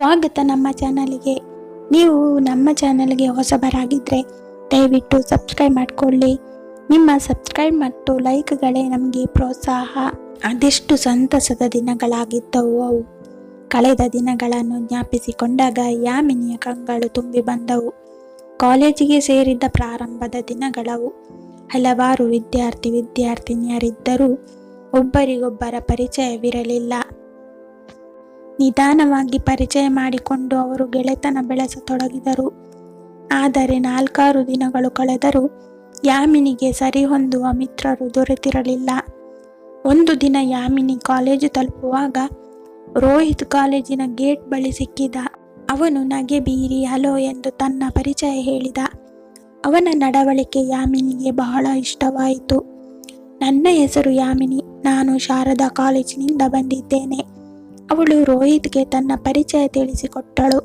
ಸ್ವಾಗತ ನಮ್ಮ ಚಾನಲ್ಗೆ. ನೀವು ನಮ್ಮ ಚಾನಲ್ಗೆ ಹೊಸಬರಾಗಿದ್ದರೆ ದಯವಿಟ್ಟು ಸಬ್ಸ್ಕ್ರೈಬ್ ಮಾಡಿಕೊಳ್ಳಿ. ನಿಮ್ಮ ಸಬ್ಸ್ಕ್ರೈಬ್ ಮತ್ತು ಲೈಕ್ಗಳೇ ನಮಗೆ ಪ್ರೋತ್ಸಾಹ. ಅದೆಷ್ಟು ಸಂತಸದ ದಿನಗಳಾಗಿದ್ದವು ಅವು. ಕಳೆದ ದಿನಗಳನ್ನು ಜ್ಞಾಪಿಸಿಕೊಂಡಾಗ ಯಾಮಿನಿಯ ಕಂಗಳು ತುಂಬಿ ಬಂದವು. ಕಾಲೇಜಿಗೆ ಸೇರಿದ್ದ ಪ್ರಾರಂಭದ ದಿನಗಳವು. ಹಲವಾರು ವಿದ್ಯಾರ್ಥಿನಿಯರಿದ್ದರೂ ಒಬ್ಬರಿಗೊಬ್ಬರ ಪರಿಚಯವಿರಲಿಲ್ಲ. ನಿಧಾನವಾಗಿ ಪರಿಚಯ ಮಾಡಿಕೊಂಡು ಅವರು ಗೆಳೆತನ ಬೆಳೆಸತೊಡಗಿದರು. ಆದರೆ 4-6 ದಿನಗಳು ಕಳೆದರೂ ಯಾಮಿನಿಗೆ ಸರಿಹೊಂದುವ ಮಿತ್ರರು ದೊರೆತಿರಲಿಲ್ಲ. ಒಂದು ದಿನ ಯಾಮಿನಿ ಕಾಲೇಜು ತಲುಪುವಾಗ ರೋಹಿತ್ ಕಾಲೇಜಿನ ಗೇಟ್ ಬಳಿ ಸಿಕ್ಕಿದ. ಅವನು ನಗೆ ಬೀರಿ ಹಲೋ ಎಂದು ತನ್ನ ಪರಿಚಯ ಹೇಳಿದ. ಅವನ ನಡವಳಿಕೆ ಯಾಮಿನಿಗೆ ಬಹಳ ಇಷ್ಟವಾಯಿತು. ನನ್ನ ಹೆಸರು ಯಾಮಿನಿ, ನಾನು ಶಾರದಾ ಕಾಲೇಜಿನಿಂದ ಬಂದಿದ್ದೇನೆ. ಅವಳು ರೋಹಿತ್ಗೆ ತನ್ನ ಪರಿಚಯ ತಿಳಿಸಿಕೊಟ್ಟಳು.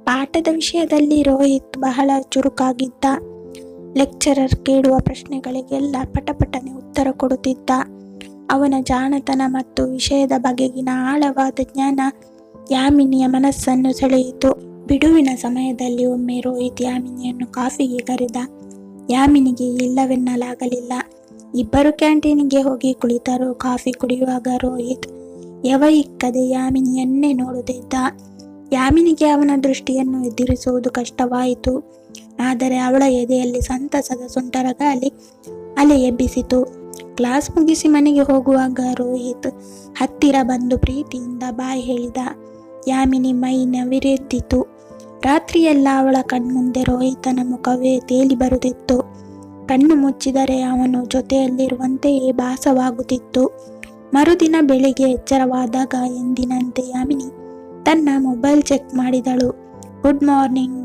ಪಾಠದ ವಿಷಯದಲ್ಲಿ ರೋಹಿತ್ ಬಹಳ ಚುರುಕಾಗಿದ್ದ. ಲೆಕ್ಚರರ್ ಕೇಳುವ ಪ್ರಶ್ನೆಗಳಿಗೆಲ್ಲ ಪಟಪಟನೆ ಉತ್ತರ ಕೊಡುತ್ತಿದ್ದ. ಅವನ ಜಾಣತನ ಮತ್ತು ವಿಷಯದ ಬಗೆಗಿನ ಆಳವಾದ ಜ್ಞಾನ ಯಾಮಿನಿಯ ಮನಸ್ಸನ್ನು ಸೆಳೆಯಿತು. ಬಿಡುವಿನ ಸಮಯದಲ್ಲಿ ಒಮ್ಮೆ ರೋಹಿತ್ ಯಾಮಿನಿಯನ್ನು ಕಾಫಿಗೆ ಕರೆದ. ಯಾಮಿನಿಗೆ ಇಲ್ಲವೆನ್ನಲಾಗಲಿಲ್ಲ. ಇಬ್ಬರು ಕ್ಯಾಂಟೀನಿಗೆ ಹೋಗಿ ಕುಳಿತರು. ಕಾಫಿ ಕುಡಿಯುವಾಗ ರೋಹಿತ್ ಯವಯಿಕ್ಕದೆ ಯಾಮಿನಿಯನ್ನೇ ನೋಡುತ್ತಿದ್ದ. ಯಾಮಿನಿಗೆ ಅವನ ದೃಷ್ಟಿಯನ್ನು ಎದುರಿಸುವುದು ಕಷ್ಟವಾಯಿತು. ಆದರೆ ಅವಳ ಎದೆಯಲ್ಲಿ ಸಂತಸದ ಸುಂಟರಗಾಲಿ ಅಲೆ ಎಬ್ಬಿಸಿತು. ಕ್ಲಾಸ್ ಮುಗಿಸಿ ಮನೆಗೆ ಹೋಗುವಾಗ ರೋಹಿತ್ ಹತ್ತಿರ ಬಂದು ಪ್ರೀತಿಯಿಂದ ಬಾಯ್ ಹೇಳಿದ. ಯಾಮಿನಿ ಮೈ ನವಿರೆದ್ದಿತು. ರಾತ್ರಿಯೆಲ್ಲ ಅವಳ ಕಣ್ಮುಂದೆ ರೋಹಿತನ ಮುಖವೇ ತೇಲಿ ಬರುತ್ತಿತ್ತು. ಕಣ್ಣು ಮುಚ್ಚಿದರೆ ಅವನು ಜೊತೆಯಲ್ಲಿರುವಂತೆಯೇ ಭಾಸವಾಗುತ್ತಿತ್ತು. ಮರುದಿನ ಬೆಳಿಗ್ಗೆ ಎಚ್ಚರವಾದಾಗ ಎಂದಿನಂತೆ ಯಾಮಿನಿ ತನ್ನ ಮೊಬೈಲ್ ಚೆಕ್ ಮಾಡಿದಳು. Good morning,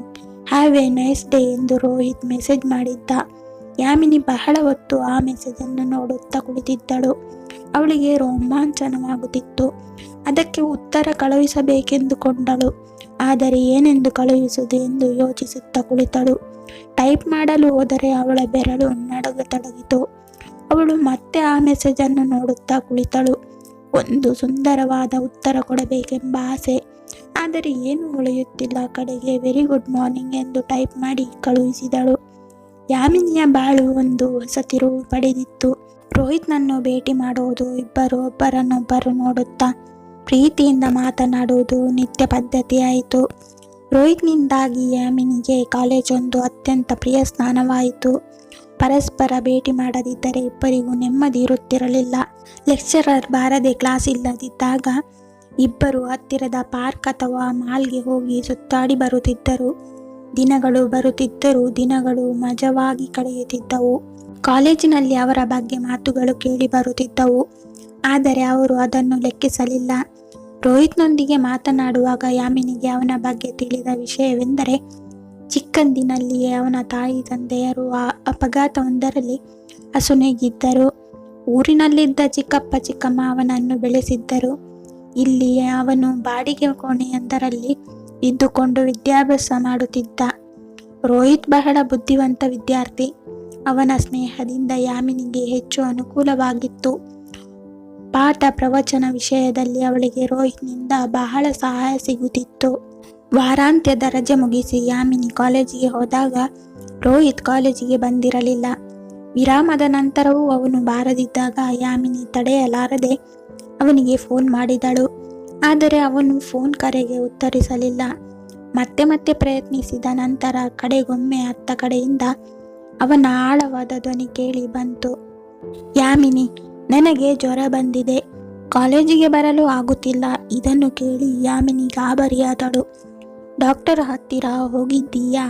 have A nice day ಎಂದು ರೋಹಿತ್ ಮೆಸೇಜ್ ಮಾಡಿದ್ದ. ಯಾಮಿನಿ ಬಹಳ ಹೊತ್ತು ಆ ಮೆಸೇಜನ್ನು ನೋಡುತ್ತಾ ಕುಳಿತಿದ್ದಳು. ಅವಳಿಗೆ ರೋಮಾಂಚನವಾಗುತ್ತಿತ್ತು. ಅದಕ್ಕೆ ಉತ್ತರ ಕಳುಹಿಸಬೇಕೆಂದುಕೊಂಡಳು. ಆದರೆ ಏನೆಂದು ಕಳುಹಿಸುವುದು ಎಂದು ಯೋಚಿಸುತ್ತಾ ಕುಳಿತಳು. ಟೈಪ್ ಮಾಡಲು ಹೋದರೆ ಅವಳ ಬೆರಳು ನಡುಗತೊಡಗಿತು. ಅವಳು ಮತ್ತೆ ಆ ಮೆಸೇಜನ್ನು ನೋಡುತ್ತಾ ಕುಳಿತಳು. ಒಂದು ಸುಂದರವಾದ ಉತ್ತರ ಕೊಡಬೇಕೆಂಬ ಆಸೆ. ಆದರೆ ಏನು ಉಳಿಯುತ್ತಿಲ್ಲ. ಕಡೆಗೆ ವೆರಿ ಗುಡ್ ಮಾರ್ನಿಂಗ್ ಎಂದು ಟೈಪ್ ಮಾಡಿ ಕಳುಹಿಸಿದಳು. ಯಾಮಿನಿಯ ಬಾಳು ಒಂದು ಹೊಸ ತಿರುವು ಪಡೆದಿತ್ತು. ರೋಹಿತ್ನನ್ನು ಭೇಟಿ ಮಾಡುವುದು, ಇಬ್ಬರು ಒಬ್ಬರನ್ನೊಬ್ಬರು ನೋಡುತ್ತಾ ಪ್ರೀತಿಯಿಂದ ಮಾತನಾಡುವುದು ನಿತ್ಯ ಪದ್ಧತಿಯಾಯಿತು. ರೋಹಿತ್ನಿಂದಾಗಿ ಯಾಮಿನಿಗೆ ಕಾಲೇಜೊಂದು ಅತ್ಯಂತ ಪ್ರಿಯ ಸ್ಥಾನವಾಯಿತು. ಪರಸ್ಪರ ಭೇಟಿ ಮಾಡದಿದ್ದರೆ ಇಬ್ಬರಿಗೂ ನೆಮ್ಮದಿ ಇರುತ್ತಿರಲಿಲ್ಲ. ಲೆಕ್ಚರರ್ ಬಾರದೆ ಕ್ಲಾಸ್ ಇಲ್ಲದಿದ್ದಾಗ ಇಬ್ಬರು ಹತ್ತಿರದ ಪಾರ್ಕ್ ಅಥವಾ ಮಾಲ್ಗೆ ಹೋಗಿ ಸುತ್ತಾಡಿ ಬರುತ್ತಿದ್ದರು. ದಿನಗಳು ಬರುತ್ತಿದ್ದರೂ ದಿನಗಳು ಮಜವಾಗಿ ಕಳೆಯುತ್ತಿದ್ದವು. ಕಾಲೇಜಿನಲ್ಲಿ ಅವರ ಬಗ್ಗೆ ಮಾತುಗಳು ಕೇಳಿ ಬರುತ್ತಿದ್ದವು. ಆದರೆ ಅವರು ಅದನ್ನು ಲೆಕ್ಕಿಸಲಿಲ್ಲ. ರೋಹಿತ್ನೊಂದಿಗೆ ಮಾತನಾಡುವಾಗ ಯಾಮಿನಿಗೆ ಅವನ ಬಗ್ಗೆ ತಿಳಿದ ವಿಷಯವೆಂದರೆ ಚಿಕ್ಕಂದಿನಲ್ಲಿಯೇ ಅವನ ತಾಯಿ ತಂದೆಯರು ಅಪಘಾತವೊಂದರಲ್ಲಿ ಅಸುನೀಗಿದ್ದರು. ಊರಿನಲ್ಲಿದ್ದ ಚಿಕ್ಕಪ್ಪ ಚಿಕ್ಕಮ್ಮ ಅವನನ್ನು ಬೆಳೆಸಿದ್ದರು. ಇಲ್ಲಿಯೇ ಅವನು ಬಾಡಿಗೆ ಕೋಣೆಯೊಂದರಲ್ಲಿ ಇದ್ದುಕೊಂಡು ವಿದ್ಯಾಭ್ಯಾಸ ಮಾಡುತ್ತಿದ್ದ. ರೋಹಿತ್ ಬಹಳ ಬುದ್ಧಿವಂತ ವಿದ್ಯಾರ್ಥಿ. ಅವನ ಸ್ನೇಹದಿಂದ ಯಾಮಿನಿಗೆ ಹೆಚ್ಚು ಅನುಕೂಲವಾಗಿತ್ತು. ಪಾಠ ಪ್ರವಚನ ವಿಷಯದಲ್ಲಿ ಅವಳಿಗೆ ರೋಹಿತ್ನಿಂದ ಬಹಳ ಸಹಾಯ ಸಿಗುತ್ತಿತ್ತು. ವಾರಾಂತ್ಯದ ರಜೆ ಮುಗಿಸಿ ಯಾಮಿನಿ ಕಾಲೇಜಿಗೆ ಹೋದಾಗ ರೋಹಿತ್ ಕಾಲೇಜಿಗೆ ಬಂದಿರಲಿಲ್ಲ. ವಿರಾಮದ ನಂತರವೂ ಅವನು ಬಾರದಿದ್ದಾಗ ಯಾಮಿನಿ ತಡೆಯಲಾರದೆ ಅವನಿಗೆ ಫೋನ್ ಮಾಡಿದಳು. ಆದರೆ ಅವನು ಫೋನ್ ಕರೆಗೆ ಉತ್ತರಿಸಲಿಲ್ಲ. ಮತ್ತೆ ಮತ್ತೆ ಪ್ರಯತ್ನಿಸಿದ ನಂತರ ಕಡೆಗೊಮ್ಮೆ ಅತ್ತ ಕಡೆಯಿಂದ ಅವನ ಆಳವಾದ ಧ್ವನಿ ಕೇಳಿ ಬಂತು. ಯಾಮಿನಿ, ನನಗೆ ಜ್ವರ ಬಂದಿದೆ, ಕಾಲೇಜಿಗೆ ಬರಲು ಆಗುತ್ತಿಲ್ಲ. ಇದನ್ನು ಕೇಳಿ ಯಾಮಿನಿ ಗಾಬರಿಯಾದಳು. ಡಾಕ್ಟರ್ ಹತ್ತಿರ ಹೋಗಿದ್ದೀಯಾ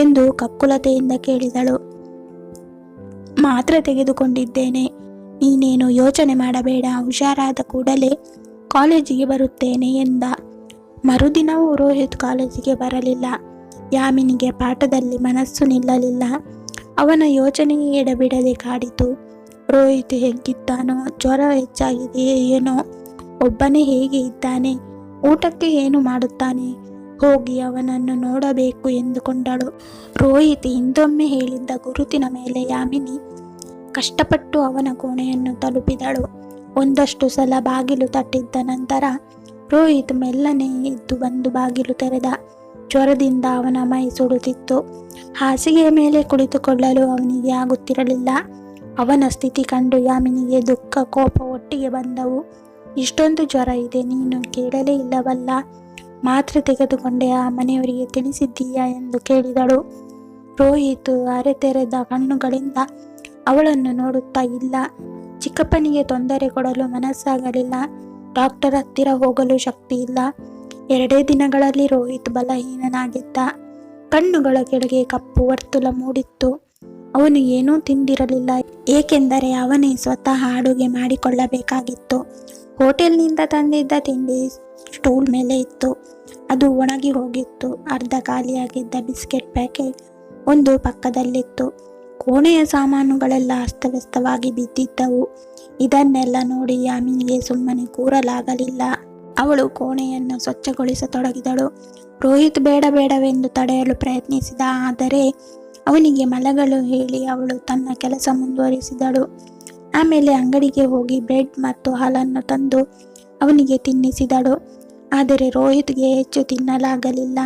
ಎಂದು ಕಕ್ಕುಲತೆಯಿಂದ ಕೇಳಿದಳು. ಮಾತ್ರೆ ತೆಗೆದುಕೊಂಡಿದ್ದೇನೆ, ನೀನೇನು ಯೋಚನೆ ಮಾಡಬೇಡ, ಹುಷಾರಾದ ಕೂಡಲೇ ಕಾಲೇಜಿಗೆ ಬರುತ್ತೇನೆ ಎಂದ. ಮರುದಿನವೂ ರೋಹಿತ್ ಕಾಲೇಜಿಗೆ ಬರಲಿಲ್ಲ. ಯಾಮಿನಿಗೆ ಪಾಠದಲ್ಲಿ ಮನಸ್ಸು ನಿಲ್ಲಲಿಲ್ಲ. ಅವನ ಯೋಚನೆಯೇ ಎಡಬಿಡದೆ ಕಾಡಿತು. ರೋಹಿತ್ ಹೇಗಿದ್ದಾನೋ, ಜ್ವರ ಹೆಚ್ಚಾಗಿದೆಯೇ ಏನೋ, ಒಬ್ಬನೇ ಹೇಗೆ ಇದ್ದಾನೆ, ಊಟಕ್ಕೆ ಏನು ಮಾಡುತ್ತಾನೆ, ಹೋಗಿ ಅವನನ್ನು ನೋಡಬೇಕು ಎಂದುಕೊಂಡಳು. ರೋಹಿತ್ ಹಿಂದೊಮ್ಮೆ ಹೇಳಿದ್ದ ಗುರುತಿನ ಮೇಲೆ ಯಾಮಿನಿ ಕಷ್ಟಪಟ್ಟು ಅವನ ಕೋಣೆಯನ್ನು ತಲುಪಿದಳು. ಒಂದಷ್ಟು ಸಲ ಬಾಗಿಲು ತಟ್ಟಿದ್ದ ನಂತರ ರೋಹಿತ್ ಮೆಲ್ಲನೆ ಎದ್ದು ಬಂದು ಬಾಗಿಲು ತೆರೆದ. ಜ್ವರದಿಂದ ಅವನ ಮೈ ಸುಡುತ್ತಿತ್ತು. ಹಾಸಿಗೆಯ ಮೇಲೆ ಕುಳಿತುಕೊಳ್ಳಲು ಅವನಿಗೆ ಆಗುತ್ತಿರಲಿಲ್ಲ. ಅವನ ಸ್ಥಿತಿ ಕಂಡು ಯಾಮಿನಿಗೆ ದುಃಖ, ಕೋಪ ಒಟ್ಟಿಗೆ ಬಂದವು. ಇಷ್ಟೊಂದು ಜ್ವರ ಇದೆ, ನೀನು ಕೇಳಲೇ ಇಲ್ಲವಲ್ಲ? ಮಾತ್ರೆ ತೆಗೆದುಕೊಂಡೆ ಆ ಮನೆಯವರಿಗೆ ತಿಳಿಸಿದ್ದೀಯಾ ಎಂದು ಕೇಳಿದಳು. ರೋಹಿತ್ ಅರೆತೆರೆದ ಕಣ್ಣುಗಳಿಂದ ಅವಳನ್ನು ನೋಡುತ್ತಾ, ಇಲ್ಲ, ಚಿಕ್ಕಪ್ಪನಿಗೆ ತೊಂದರೆ ಕೊಡಲು ಮನಸ್ಸಾಗಲಿಲ್ಲ. ಡಾಕ್ಟರ್ ಹತ್ತಿರ ಹೋಗಲು ಶಕ್ತಿ ಇಲ್ಲ. 2 ದಿನಗಳಲ್ಲಿ ರೋಹಿತ್ ಬಲಹೀನನಾಗಿದ್ದ. ಕಣ್ಣುಗಳ ಕೆಳಗೆ ಕಪ್ಪು ವರ್ತುಲ ಮೂಡಿತ್ತು. ಅವನು ಏನೂ ತಿಂದಿರಲಿಲ್ಲ, ಏಕೆಂದರೆ ಅವನೇ ಸ್ವತಃ ಅಡುಗೆ ಮಾಡಿಕೊಳ್ಳಬೇಕಾಗಿತ್ತು. ಹೋಟೆಲ್ನಿಂದ ತಂದಿದ್ದ ತಿಂಡಿ ಸ್ಟೂಲ್ ಮೇಲೆ ಇತ್ತು. ಅದು ಒಣಗಿ ಹೋಗಿತ್ತು. ಅರ್ಧ ಖಾಲಿಯಾಗಿದ್ದ ಬಿಸ್ಕೆಟ್ ಪ್ಯಾಕೆಟ್ ಒಂದು ಪಕ್ಕದಲ್ಲಿತ್ತು. ಕೋಣೆಯ ಸಾಮಾನುಗಳೆಲ್ಲ ಅಸ್ತವ್ಯಸ್ತವಾಗಿ ಬಿದ್ದಿದ್ದವು. ಇದನ್ನೆಲ್ಲ ನೋಡಿ ಯಾಮಿನಿಗೆ ಸುಮ್ಮನೆ ಕೂರಲಾಗಲಿಲ್ಲ. ಅವಳು ಕೋಣೆಯನ್ನು ಸ್ವಚ್ಛಗೊಳಿಸತೊಡಗಿದಳು. ರೋಹಿತ್ ಬೇಡ ಬೇಡವೆಂದು ತಡೆಯಲು ಪ್ರಯತ್ನಿಸಿದ. ಆದರೆ ಅವನಿಗೆ ಮಲಗಲು ಹೇಳಿ ಅವಳು ತನ್ನ ಕೆಲಸ ಮುಂದುವರಿಸಿದಳು. ಆಮೇಲೆ ಅಂಗಡಿಗೆ ಹೋಗಿ ಬ್ರೆಡ್ ಮತ್ತು ಹಾಲನ್ನು ತಂದು ಅವನಿಗೆ ತಿನ್ನಿಸಿದಳು. ಆದರೆ ರೋಹಿತ್ಗೆ ಹೆಚ್ಚು ತಿನ್ನಲಾಗಲಿಲ್ಲ.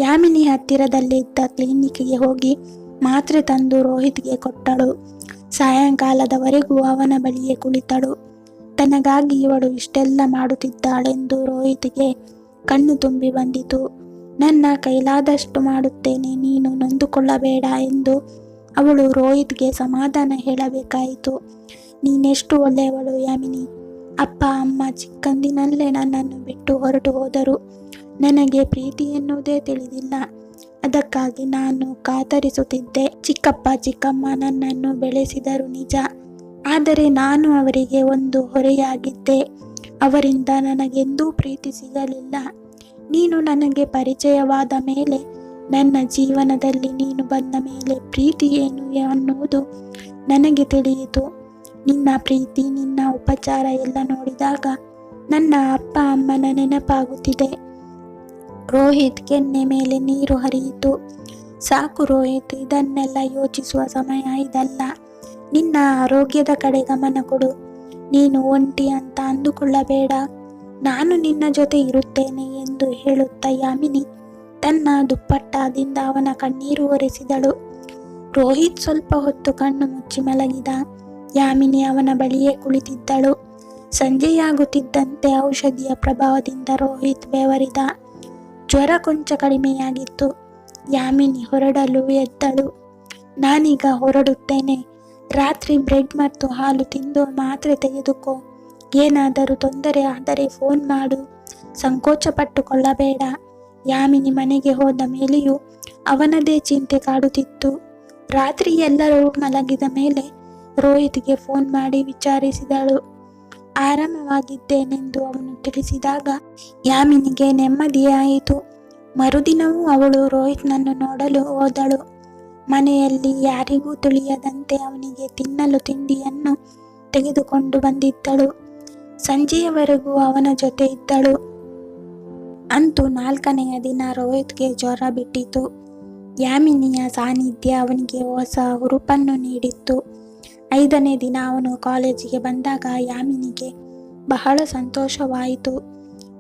ಯಾಮಿನಿ ಹತ್ತಿರದಲ್ಲಿದ್ದ ಕ್ಲಿನಿಕ್ಗೆ ಹೋಗಿ ಮಾತ್ರೆ ತಂದು ರೋಹಿತ್ಗೆ ಕೊಟ್ಟಳು. ಸಾಯಂಕಾಲದವರೆಗೂ ಅವನ ಬಳಿಯೇ ಕುಳಿತಳು. ತನಗಾಗಿ ಇವಳು ಇಷ್ಟೆಲ್ಲ ಮಾಡುತ್ತಿದ್ದಾಳೆಂದು ರೋಹಿತ್ಗೆ ಕಣ್ಣು ತುಂಬಿ ಬಂದಿತು. ನನ್ನ ಕೈಲಾದಷ್ಟು ಮಾಡುತ್ತೇನೆ, ನೀನು ನೊಂದುಕೊಳ್ಳಬೇಡ ಎಂದು ಅವಳು ರೋಹಿತ್ಗೆ ಸಮಾಧಾನ ಹೇಳಬೇಕಾಯಿತು. ನೀನೆಷ್ಟು ಒಳ್ಳೆಯವಳು ಯಾಮಿನಿ. ಅಪ್ಪ ಅಮ್ಮ ಚಿಕ್ಕಂದಿನಲ್ಲೇ ನನ್ನನ್ನು ಬಿಟ್ಟು ಹೊರಟು ಹೋದರು. ನನಗೆ ಪ್ರೀತಿ ಎನ್ನುವುದೇ ತಿಳಿದಿಲ್ಲ. ಅದಕ್ಕಾಗಿ ನಾನು ಕಾತರಿಸುತ್ತಿದ್ದೆ. ಚಿಕ್ಕಪ್ಪ ಚಿಕ್ಕಮ್ಮ ನನ್ನನ್ನು ಬೆಳೆಸಿದರು ನಿಜ, ಆದರೆ ನಾನು ಅವರಿಗೆ ಒಂದು ಹೊರೆಯಾಗಿದ್ದೆ. ಅವರಿಂದ ನನಗೆಂದೂ ಪ್ರೀತಿ ಸಿಗಲಿಲ್ಲ. ನೀನು ನನಗೆ ಪರಿಚಯವಾದ ಮೇಲೆ, ನನ್ನ ಜೀವನದಲ್ಲಿ ನೀನು ಬಂದ ಮೇಲೆ ಪ್ರೀತಿ ಏನು ಅನ್ನುವುದು ನನಗೆ ತಿಳಿಯಿತು. ನಿನ್ನ ಪ್ರೀತಿ, ನಿನ್ನ ಉಪಚಾರ ಎಲ್ಲ ನೋಡಿದಾಗ ನನ್ನ ಅಪ್ಪ ಅಮ್ಮನ ನೆನಪಾಗುತ್ತಿದೆ. ರೋಹಿತ್ ಕೆನ್ನೆ ಮೇಲೆ ನೀರು ಹರಿಯಿತು. ಸಾಕು ರೋಹಿತ್, ಇದನ್ನೆಲ್ಲ ಯೋಚಿಸುವ ಸಮಯ ಇದಲ್ಲ. ನಿನ್ನ ಆರೋಗ್ಯದ ಕಡೆ ಗಮನ ಕೊಡು. ನೀನು ಒಂಟಿ ಅಂತ ಅಂದುಕೊಳ್ಳಬೇಡ. ನಾನು ನಿನ್ನ ಜೊತೆ ಇರುತ್ತೇನೆ ಎಂದು ಹೇಳುತ್ತಾ ಯಾಮಿನಿ ತನ್ನ ದುಪ್ಪಟ್ಟಾದಿಂದ ಅವನ ಕಣ್ಣೀರು ಒರೆಸಿದಳು. ರೋಹಿತ್ ಸ್ವಲ್ಪ ಹೊತ್ತು ಕಣ್ಣು ಮುಚ್ಚಿ ಮಲಗಿದ. ಯಾಮಿನಿ ಅವನ ಬಳಿಯೇ ಕುಳಿತಿದ್ದಳು. ಸಂಜೆಯಾಗುತ್ತಿದ್ದಂತೆ ಔಷಧಿಯ ಪ್ರಭಾವದಿಂದ ರೋಹಿತ್ ಬೆವರಿದ. ಜ್ವರ ಕೊಂಚ ಕಡಿಮೆಯಾಗಿತ್ತು. ಯಾಮಿನಿ ಹೊರಡಲು ಎದ್ದಳು. ನಾನೀಗ ಹೊರಡುತ್ತೇನೆ. ರಾತ್ರಿ ಬ್ರೆಡ್ ಮತ್ತು ಹಾಲು ತಿಂದು ಮಾತ್ರೆ ತೆಗೆದುಕೋ. ಏನಾದರೂ ತೊಂದರೆ ಆದರೆ ಫೋನ್ ಮಾಡು. ಸಂಕೋಚ ಪಟ್ಟುಕೊಳ್ಳಬೇಡ. ಯಾಮಿನಿ ಮನೆಗೆ ಹೋದ ಮೇಲೆಯೂ ಅವನದೇ ಚಿಂತೆ ಕಾಡುತ್ತಿತ್ತು. ರಾತ್ರಿ ಎಲ್ಲರೂ ಮಲಗಿದ ಮೇಲೆ ರೋಹಿತ್ಗೆ ಫೋನ್ ಮಾಡಿ ವಿಚಾರಿಸಿದಳು. ಆರಾಮವಾಗಿದ್ದೇನೆಂದು ಅವನು ತಿಳಿಸಿದಾಗ ಯಾಮಿನಿಗೆ ನೆಮ್ಮದಿಯಾಯಿತು. ಮರುದಿನವೂ ಅವಳು ರೋಹಿತ್ನನ್ನು ನೋಡಲು ಹೋದಳು. ಮನೆಯಲ್ಲಿ ಯಾರಿಗೂ ತಿಳಿಯದಂತೆ ಅವನಿಗೆ ತಿನ್ನಲು ತಿಂಡಿಯನ್ನು ತೆಗೆದುಕೊಂಡು ಬಂದಿದ್ದಳು. ಸಂಜೆಯವರೆಗೂ ಅವನ ಜೊತೆ ಇದ್ದಳು. ಅಂತೂ 4ನೆಯ ದಿನ ರೋಹಿತ್ಗೆ ಜ್ವರ ಬಿಟ್ಟಿತು. ಯಾಮಿನಿಯ ಸಾನ್ನಿಧ್ಯ ಅವನಿಗೆ ಹೊಸ ಹುರುಪನ್ನು ನೀಡಿತ್ತು. 5ನೇ ದಿನ ಅವನು ಕಾಲೇಜಿಗೆ ಬಂದಾಗ ಯಾಮಿನಿಗೆ ಬಹಳ ಸಂತೋಷವಾಯಿತು.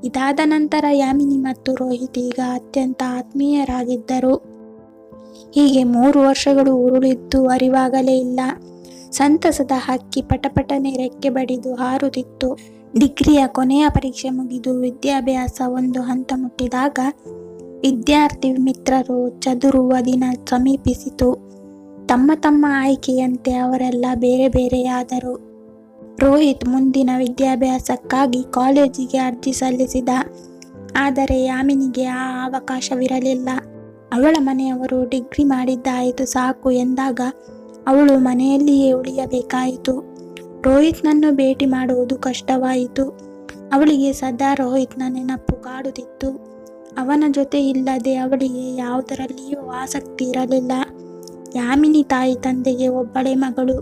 ಇದಾದ ನಂತರ ಯಾಮಿನಿ ಮತ್ತು ರೋಹಿತ್ ಈಗ ಅತ್ಯಂತ ಆತ್ಮೀಯರಾಗಿದ್ದರು. ಹೀಗೆ 3 ವರ್ಷಗಳು ಉರುಳಿದ್ದು ಅರಿವಾಗಲೇ ಇಲ್ಲ. ಸಂತಸದ ಹಕ್ಕಿ ಪಟಪಟನೆ ರೆಕ್ಕೆ ಬಡಿದು ಹಾರುತ್ತಿತ್ತು. ಡಿಗ್ರಿಯ ಕೊನೆಯ ಪರೀಕ್ಷೆ ಮುಗಿದು ವಿದ್ಯಾಭ್ಯಾಸ ಒಂದು ಹಂತ ಮುಟ್ಟಿದಾಗ ವಿದ್ಯಾರ್ಥಿ ಮಿತ್ರರು ಚದುರುವ ದಿನ ಸಮೀಪಿಸಿತು. ತಮ್ಮ ತಮ್ಮ ಆಯ್ಕೆಯಂತೆ ಅವರೆಲ್ಲ ಬೇರೆ ಬೇರೆಯಾದರು. ರೋಹಿತ್ ಮುಂದಿನ ವಿದ್ಯಾಭ್ಯಾಸಕ್ಕಾಗಿ ಕಾಲೇಜಿಗೆ ಅರ್ಜಿ ಸಲ್ಲಿಸಿದ. ಆದರೆ ಯಾಮಿನಿಗೆ ಆ ಅವಕಾಶವಿರಲಿಲ್ಲ. ಅವಳ ಮನೆಯವರು ಡಿಗ್ರಿ ಮಾಡಿದ್ದಾಯಿತು ಸಾಕು ಎಂದಾಗ ಅವಳು ಮನೆಯಲ್ಲಿಯೇ ಉಳಿಯಬೇಕಾಯಿತು. ರೋಹಿತ್ನನ್ನು ಭೇಟಿ ಮಾಡುವುದು ಕಷ್ಟವಾಯಿತು. ಅವಳಿಗೆ ಸದಾ ರೋಹಿತ್ನ ನೆನಪು ಕಾಡುತ್ತಿತ್ತು. ಅವನ ಜೊತೆ ಇಲ್ಲದೆ ಅವಳಿಗೆ ಯಾವುದರಲ್ಲಿಯೂ ಆಸಕ್ತಿ ಇರಲಿಲ್ಲ. ಯಾಮಿನಿ ತಾಯಿ ತಂದೆಗೆ ಒಬ್ಬಳೇ ಮಗಳು.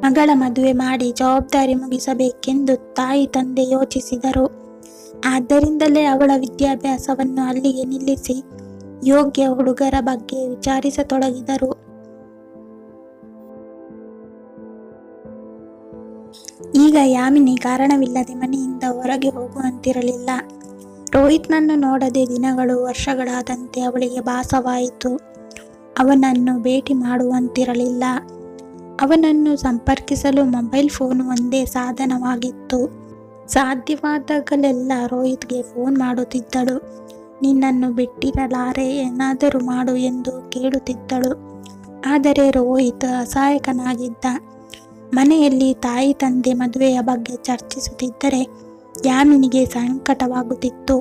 ಮಗಳ ಮದುವೆ ಮಾಡಿ ಜವಾಬ್ದಾರಿ ಮುಗಿಸಬೇಕೆಂದು ತಾಯಿ ತಂದೆ ಯೋಚಿಸಿದರು. ಆದ್ದರಿಂದಲೇ ಅವಳ ವಿದ್ಯಾಭ್ಯಾಸವನ್ನು ಅಲ್ಲಿಗೆ ನಿಲ್ಲಿಸಿ ಯೋಗ್ಯ ಹುಡುಗರ ಬಗ್ಗೆ ವಿಚಾರಿಸತೊಡಗಿದರು. ಈಗ ಈಗ ಯಾಮಿನಿ ಕಾರಣವಿಲ್ಲದೆ ಮನೆಯಿಂದ ಹೊರಗೆ ಹೋಗುವಂತಿರಲಿಲ್ಲ. ರೋಹಿತ್ನನ್ನು ನೋಡದೆ ದಿನಗಳು ವರ್ಷಗಳಾದಂತೆ ಅವಳಿಗೆ ಭಾಸವಾಯಿತು. ಅವನನ್ನು ಭೇಟಿ ಮಾಡುವಂತಿರಲಿಲ್ಲ. ಅವನನ್ನು ಸಂಪರ್ಕಿಸಲು ಮೊಬೈಲ್ ಫೋನ್ ಒಂದೇ ಸಾಧನವಾಗಿತ್ತು. ಸಾಧ್ಯವಾದಾಗಲೆಲ್ಲ ರೋಹಿತ್ಗೆ ಫೋನ್ ಮಾಡುತ್ತಿದ್ದಳು. ನಿನ್ನನ್ನು ಬಿಟ್ಟಿರಲಾರೆ, ಏನಾದರೂ ಮಾಡು ಎಂದು ಕೇಳುತ್ತಿದ್ದಳು. ಆದರೆ ರೋಹಿತ್ ಅಸಹಾಯಕನಾಗಿದ್ದ. ಮನೆಯಲ್ಲಿ ತಾಯಿ ತಂದೆ ಮದುವೆಯ ಬಗ್ಗೆ ಚರ್ಚಿಸುತ್ತಿದ್ದರೆ ಯಾಮಿನಿಗೆ ಸಂಕಟವಾಗುತ್ತಿತ್ತು.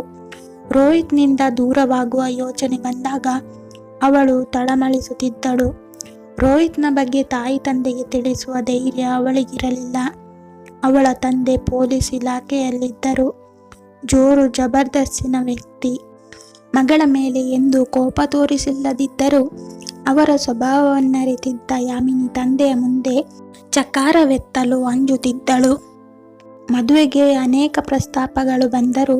ರೋಹಿತ್ನಿಂದ ದೂರವಾಗುವ ಯೋಚನೆ ಬಂದಾಗ ಅವಳು ತಳಮಳಿಸುತ್ತಿದ್ದಳು. ರೋಹಿತ್ನ ಬಗ್ಗೆ ತಾಯಿ ತಂದೆಗೆ ತಿಳಿಸುವ ಧೈರ್ಯ ಅವಳಿಗಿರಲಿಲ್ಲ. ಅವಳ ತಂದೆ ಪೊಲೀಸ್ ಇಲಾಖೆಯಲ್ಲಿದ್ದರು. ಜೋರು ಜಬರ್ದಸ್ತಿನ ವ್ಯಕ್ತಿ. ಮಗಳ ಮೇಲೆ ಎಂದು ಕೋಪ ತೋರಿಸಿಲ್ಲದಿದ್ದರೂ ಅವರ ಸ್ವಭಾವವನ್ನರಿತಿದ್ದ ಯಾಮಿನಿ ತಂದೆಯ ಮುಂದೆ ಚಕಾರವೆತ್ತಲು ಅಂಜುತ್ತಿದ್ದಳು. ಮದುವೆಗೆ ಅನೇಕ ಪ್ರಸ್ತಾಪಗಳು ಬಂದರೂ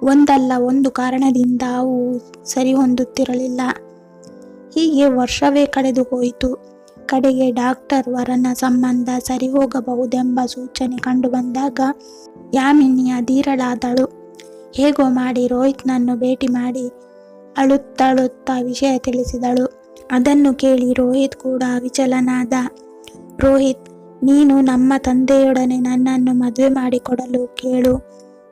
ಒಂದಲ್ಲ ಒಂದು ಕಾರಣದಿಂದ ಅವು ಸರಿಹೊಂದುತ್ತಿರಲಿಲ್ಲ. ಹೀಗೆ ವರ್ಷವೇ ಕಳೆದು ಹೋಯಿತು. ಕಡೆಗೆ ಡಾಕ್ಟರ್ ವರನ ಸಂಬಂಧ ಸರಿ ಹೋಗಬಹುದೆಂಬ ಸೂಚನೆ ಕಂಡುಬಂದಾಗ ಯಾಮಿನಿ ಅಧೀರಳಾದಳು. ಹೇಗೋ ಮಾಡಿ ರೋಹಿತ್ನನ್ನು ಭೇಟಿ ಮಾಡಿ ಅಳುತ್ತಾ ವಿಷಯ ತಿಳಿಸಿದಳು. ಅದನ್ನು ಕೇಳಿ ರೋಹಿತ್ ಕೂಡ ವಿಚಲನಾದ. ರೋಹಿತ್, ನೀನು ನಮ್ಮ ತಂದೆಯೊಡನೆ ನನ್ನನ್ನು ಮದುವೆ ಮಾಡಿಕೊಡಲು ಕೇಳು.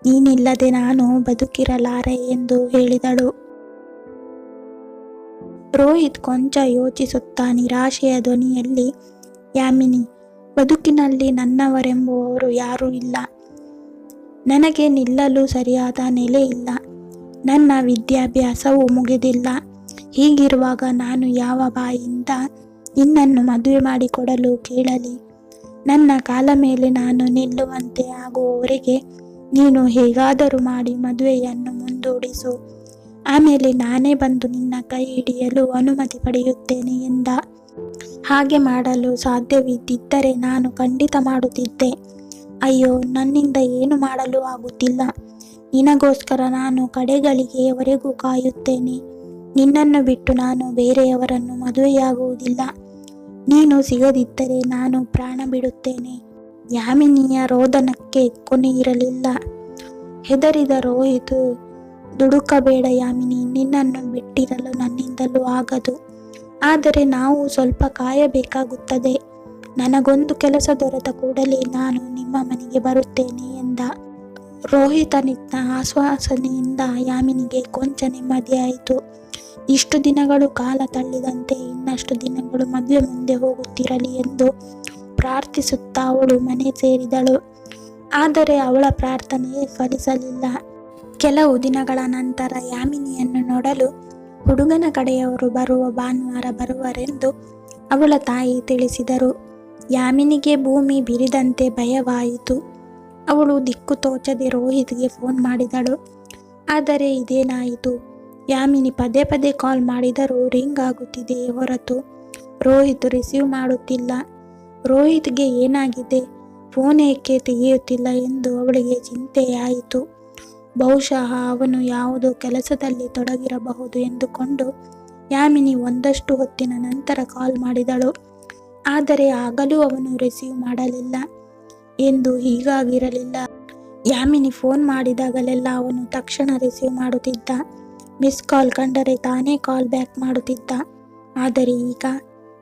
ನೀನಿಲ್ಲದೆ ನಾನು ಬದುಕಿರಲಾರೆ ಎಂದು ಹೇಳಿದಳು. ರೋಹಿತ್ ಕೊಂಚ ಯೋಚಿಸುತ್ತಾ ನಿರಾಶೆಯ ಧ್ವನಿಯಲ್ಲಿ, ಯಾಮಿನಿ, ಬದುಕಿನಲ್ಲಿ ನನ್ನವರೆಂಬುವವರು ಯಾರೂ ಇಲ್ಲ. ನನಗೆ ನಿಲ್ಲಲು ಸರಿಯಾದ ನೆಲೆ ಇಲ್ಲ. ನನ್ನ ವಿದ್ಯಾಭ್ಯಾಸವೂ ಮುಗಿದಿಲ್ಲ. ಹೀಗಿರುವಾಗ ನಾನು ಯಾವ ಬಾಯಿಂದ ನಿನ್ನನ್ನು ಮದುವೆ ಮಾಡಿಕೊಡಲು ಕೇಳಲಿ? ನನ್ನ ಕಾಲ ಮೇಲೆ ನಾನು ನಿಲ್ಲುವಂತೆ ಆಗುವವರೆಗೆ ನೀನು ಹೇಗಾದರೂ ಮಾಡಿ ಮದುವೆಯನ್ನು ಮುಂದೂಡಿಸು. ಆಮೇಲೆ ನಾನೇ ಬಂದು ನಿನ್ನ ಕೈ ಹಿಡಿಯಲು ಅನುಮತಿ ಪಡೆಯುತ್ತೇನೆ ಎಂದ. ಹಾಗೆ ಮಾಡಲು ಸಾಧ್ಯವಿದ್ದಿದ್ದರೆ ನಾನು ಖಂಡಿತ ಮಾಡುತ್ತಿದ್ದೆ. ಅಯ್ಯೋ, ನನ್ನಿಂದ ಏನು ಮಾಡಲು ಆಗುತ್ತಿಲ್ಲ. ನಿನಗೋಸ್ಕರ ನಾನು ಕಡೆಗಳಿಗೆಯವರೆಗೂ ಕಾಯುತ್ತೇನೆ. ನಿನ್ನನ್ನು ಬಿಟ್ಟು ನಾನು ಬೇರೆಯವರನ್ನು ಮದುವೆಯಾಗುವುದಿಲ್ಲ. ನೀನು ಸಿಗದಿದ್ದರೆ ನಾನು ಪ್ರಾಣ ಬಿಡುತ್ತೇನೆ. ಯಾಮಿನಿಯ ರೋದನಕ್ಕೆ ಕೊನೆಯಿರಲಿಲ್ಲ. ಹೆದರಿದ ರೋಹಿತ್, ದುಡುಕಬೇಡ ಯಾಮಿನಿ, ನಿನ್ನನ್ನು ಬಿಟ್ಟಿರಲು ನನ್ನಿಂದಲೂ ಆಗದು. ಆದರೆ ನಾವು ಸ್ವಲ್ಪ ಕಾಯಬೇಕಾಗುತ್ತದೆ. ನನಗೊಂದು ಕೆಲಸ ದೊರೆತ ಕೂಡಲೇ ನಾನು ನಿಮ್ಮ ಮನೆಗೆ ಬರುತ್ತೇನೆ ಎಂದ. ರೋಹಿತನಿದ್ದ ಆಶ್ವಾಸನೆಯಿಂದ ಯಾಮಿನಿಗೆ ಕೊಂಚ ನೆಮ್ಮದಿಯಾಯಿತು. ಇಷ್ಟು ದಿನಗಳು ಕಾಲ ತಳ್ಳಿದಂತೆ ಇನ್ನಷ್ಟು ದಿನಗಳು ಮದುವೆ ಮುಂದೆ ಹೋಗುತ್ತಿರಲಿ ಎಂದು ಪ್ರಾರ್ಥಿಸುತ್ತಾ ಅವಳು ಮನೆ ಸೇರಿದಳು. ಆದರೆ ಅವಳ ಪ್ರಾರ್ಥನೆ ಫಲಿಸಲಿಲ್ಲ. ಕೆಲವು ದಿನಗಳ ನಂತರ ಯಾಮಿನಿಯನ್ನು ನೋಡಲು ಹುಡುಗನ ಕಡೆಯವರು ಬರುವ ಭಾನುವಾರ ಬರುವರೆಂದು ಅವಳ ತಾಯಿ ತಿಳಿಸಿದರು. ಯಾಮಿನಿಗೆ ಭೂಮಿ ಬಿರಿದಂತೆ ಭಯವಾಯಿತು. ಅವಳು ದಿಕ್ಕು ತೋಚದೆ ರೋಹಿತ್ಗೆ ಫೋನ್ ಮಾಡಿದಳು. ಆದರೆ ಇದೇನಾಯಿತು? ಯಾಮಿನಿ ಪದೇ ಪದೇ ಕಾಲ್ ಮಾಡಿದರೂ ರಿಂಗ್ ಆಗುತ್ತಿದೆಯೇ ಹೊರತು ರೋಹಿತ್ ರಿಸೀವ್ ಮಾಡುತ್ತಿಲ್ಲ. ರೋಹಿತ್ಗೆ ಏನಾಗಿದೆ, ಫೋನ್ ಏಕೆ ತೆಗೆಯುತ್ತಿಲ್ಲ ಎಂದು ಅವಳಿಗೆ ಚಿಂತೆಯಾಯಿತು. ಬಹುಶಃ ಅವನು ಯಾವುದೋ ಕೆಲಸದಲ್ಲಿ ತೊಡಗಿರಬಹುದು ಎಂದುಕೊಂಡು ಯಾಮಿನಿ ಒಂದಷ್ಟು ಹೊತ್ತಿನ ನಂತರ ಕಾಲ್ ಮಾಡಿದಳು. ಆದರೆ ಆಗಲೂ ಅವನು ರಿಸೀವ್ ಮಾಡಲಿಲ್ಲ. ಎಂದು ಹೀಗಾಗಿರಲಿಲ್ಲ. ಯಾಮಿನಿ ಫೋನ್ ಮಾಡಿದಾಗಲೆಲ್ಲ ಅವನು ತಕ್ಷಣ ರಿಸೀವ್ ಮಾಡುತ್ತಿದ್ದ. ಮಿಸ್ ಕಾಲ್ ಕಂಡರೆ ತಾನೇ ಕಾಲ್ ಬ್ಯಾಕ್ ಮಾಡುತ್ತಿದ್ದ. ಆದರೆ ಈಗ